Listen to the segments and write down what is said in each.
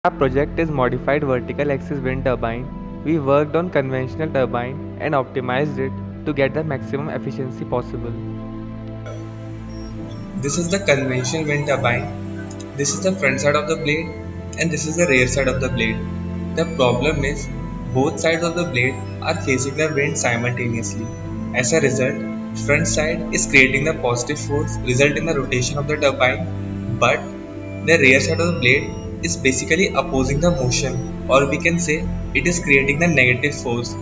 Our project is modified vertical axis wind turbine. We worked on conventional turbine and optimized it to get the maximum efficiency possible. This is the conventional wind turbine. This is the front side of the blade and this is the rear side of the blade. The problem is both sides of the blade are facing the wind simultaneously. As a result, front side is creating the positive force result in the rotation of the turbine, but the rear side of the blade is basically opposing the motion, or we can say it is creating the negative force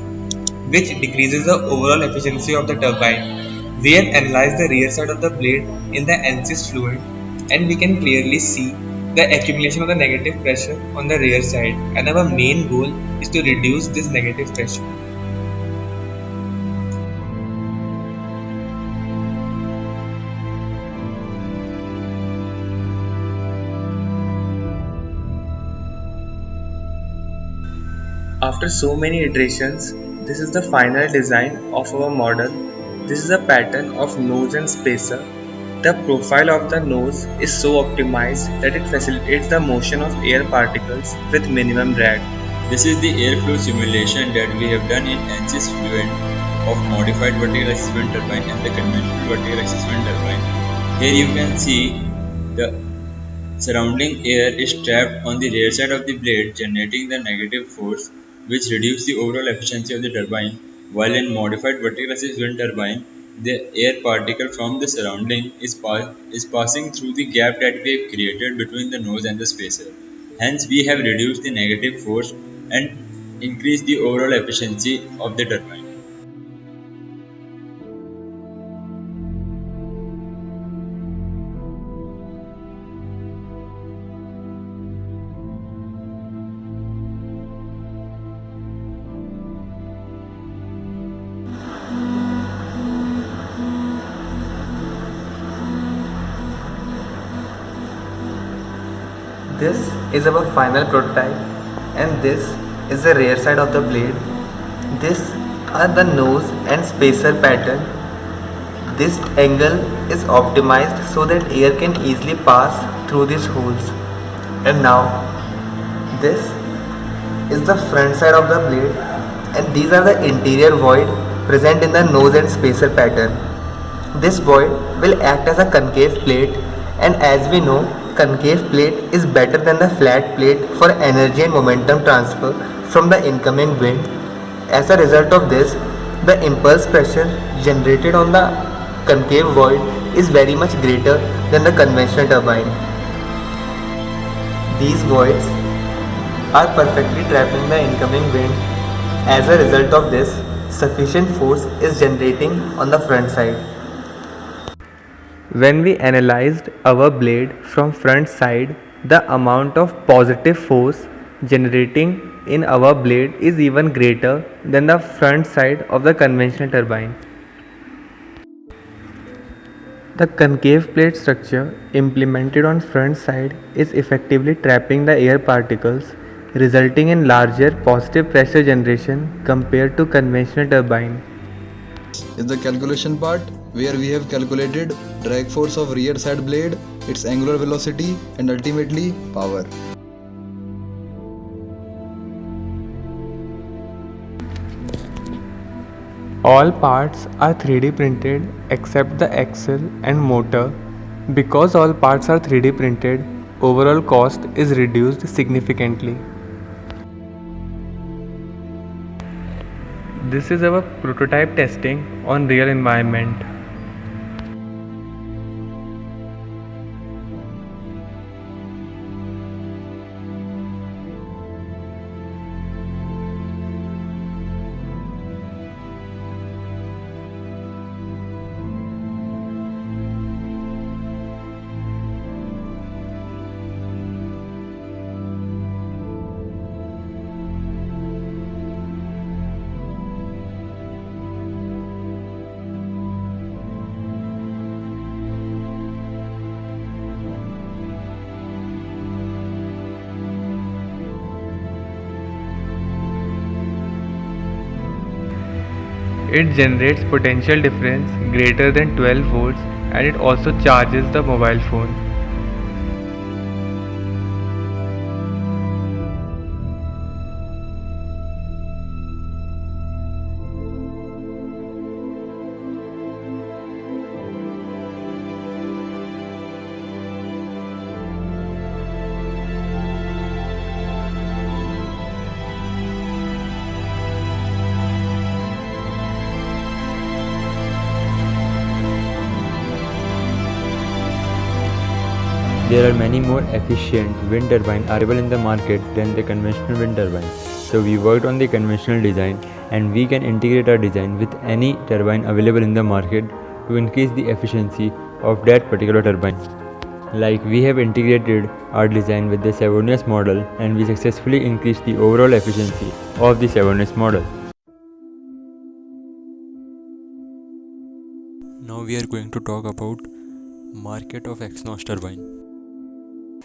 which decreases the overall efficiency of the turbine. We have analyzed the rear side of the blade in the ANSYS fluid and we can clearly see the accumulation of the negative pressure on the rear side, and our main goal is to reduce this negative pressure. After so many iterations, this is the final design of our model. This is a pattern of nose and spacer. The profile of the nose is so optimized that it facilitates the motion of air particles with minimum drag. This is the airflow simulation that we have done in ANSYS Fluent of modified vertical axis wind turbine and the conventional vertical axis wind turbine. Here you can see the surrounding air is trapped on the rear side of the blade, generating the negative force which reduces the overall efficiency of the turbine, while in modified vertical axis wind turbine the air particle from the surrounding is passing through the gap that we have created between the nose and the spacer. Hence we have reduced the negative force and increased the overall efficiency of the turbine. This is our final prototype, and this is the rear side of the blade. This are the nose and spacer pattern. This angle is optimized so that air can easily pass through these holes. And now this is the front side of the blade, and these are the interior void present in the nose and spacer pattern. This void will act as a concave plate, and as we know, concave plate is better than the flat plate for energy and momentum transfer from the incoming wind. As a result of this, the impulse pressure generated on the concave void is very much greater than the conventional turbine. These voids are perfectly trapping the incoming wind. As a result of this, sufficient force is generating on the front side. When we analyzed our blade from front side, the amount of positive force generating in our blade is even greater than the front side of the conventional turbine. The concave plate structure implemented on front side is effectively trapping the air particles, resulting in larger positive pressure generation compared to conventional turbine. Is the calculation part where we have calculated drag force of rear side blade, its angular velocity and ultimately power. All parts are 3D printed except the axle and motor. Because all parts are 3D printed, overall cost is reduced significantly. This is our prototype testing on real environment. It generates potential difference greater than 12 volts, and it also charges the mobile phone. there are many more efficient wind turbines available in the market than the conventional wind turbine. So we worked on the conventional design, and we can integrate our design with any turbine available in the market to increase the efficiency of that particular turbine. Like we have integrated our design with the Savonius model, and we successfully increased the overall efficiency of the Savonius model. Now we are going to talk about market of Exhaust turbine.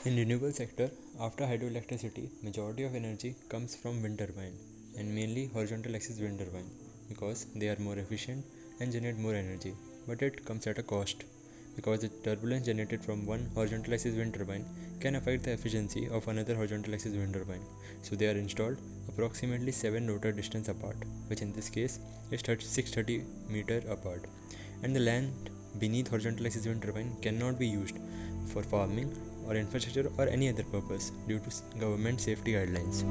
In renewable sector, after hydroelectricity, majority of energy comes from wind turbine, and mainly horizontal axis wind turbine, because they are more efficient and generate more energy. But it comes at a cost, because the turbulence generated from one horizontal axis wind turbine can affect the efficiency of another horizontal axis wind turbine. So they are installed approximately 7 rotor distance apart, which in this case is 630 meter apart. And the land beneath horizontal axis wind turbine cannot be used for farming or infrastructure or any other purpose due to government safety guidelines.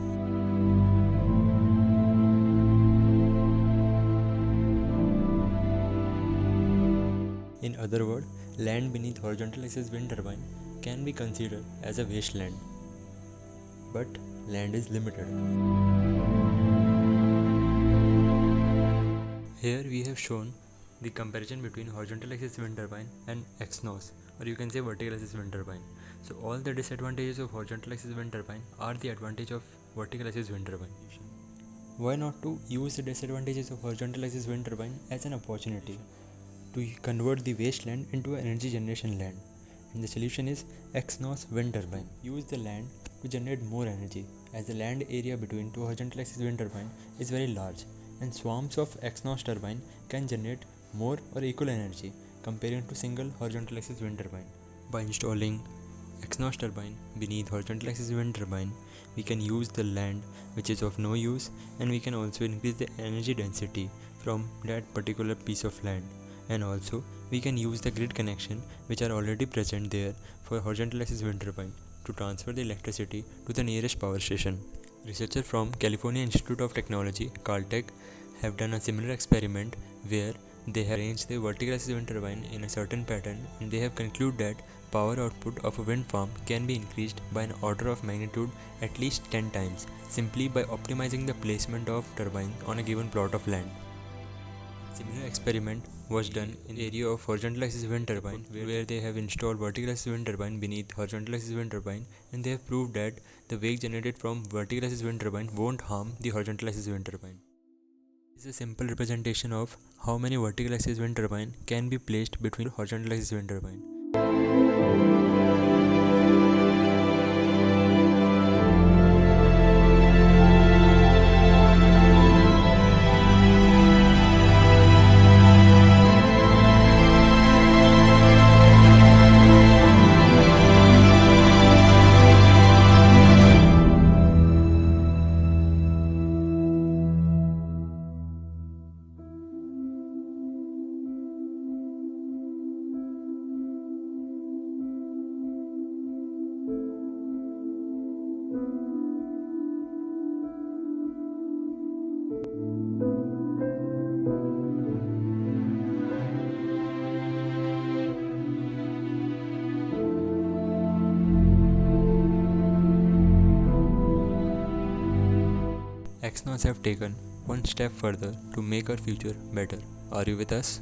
In other words, land beneath horizontal axis wind turbine can be considered as a wasteland, but land is limited. Here we have shown the comparison between horizontal axis wind turbine and Exhaust, or you can say vertical axis wind turbine. So all the disadvantages of horizontal axis wind turbine are the advantage of vertical axis wind turbine. Why not to use the disadvantages of horizontal axis wind turbine as an opportunity to convert the wasteland into an energy generation land? And the solution is Exhaust wind turbine. Use the land to generate more energy, as the land area between two horizontal axis wind turbine is very large, and swarms of Exhaust turbine can generate more or equal energy comparing to single horizontal axis wind turbine. By installing Exhaust turbine beneath horizontal axis wind turbine, we can use the land which is of no use, and we can also increase the energy density from that particular piece of land. And also we can use the grid connection which are already present there for horizontal axis wind turbine to transfer the electricity to the nearest power station. Researchers from California Institute of Technology, Caltech, have done a similar experiment where they have arranged the vertical axis wind turbine in a certain pattern, and they have concluded that power output of a wind farm can be increased by an order of magnitude at least 10 times simply by optimizing the placement of turbine on a given plot of land. Similar experiment was done in the area of horizontal axis wind turbine, where they have installed vertical axis wind turbine beneath horizontal axis wind turbine, and they have proved that the wake generated from vertical axis wind turbine won't harm the horizontal axis wind turbine. This is a simple representation of how many vertical axis wind turbine can be placed between horizontal axis wind turbine. Exhaust have taken one step further to make our future better. Are you with us?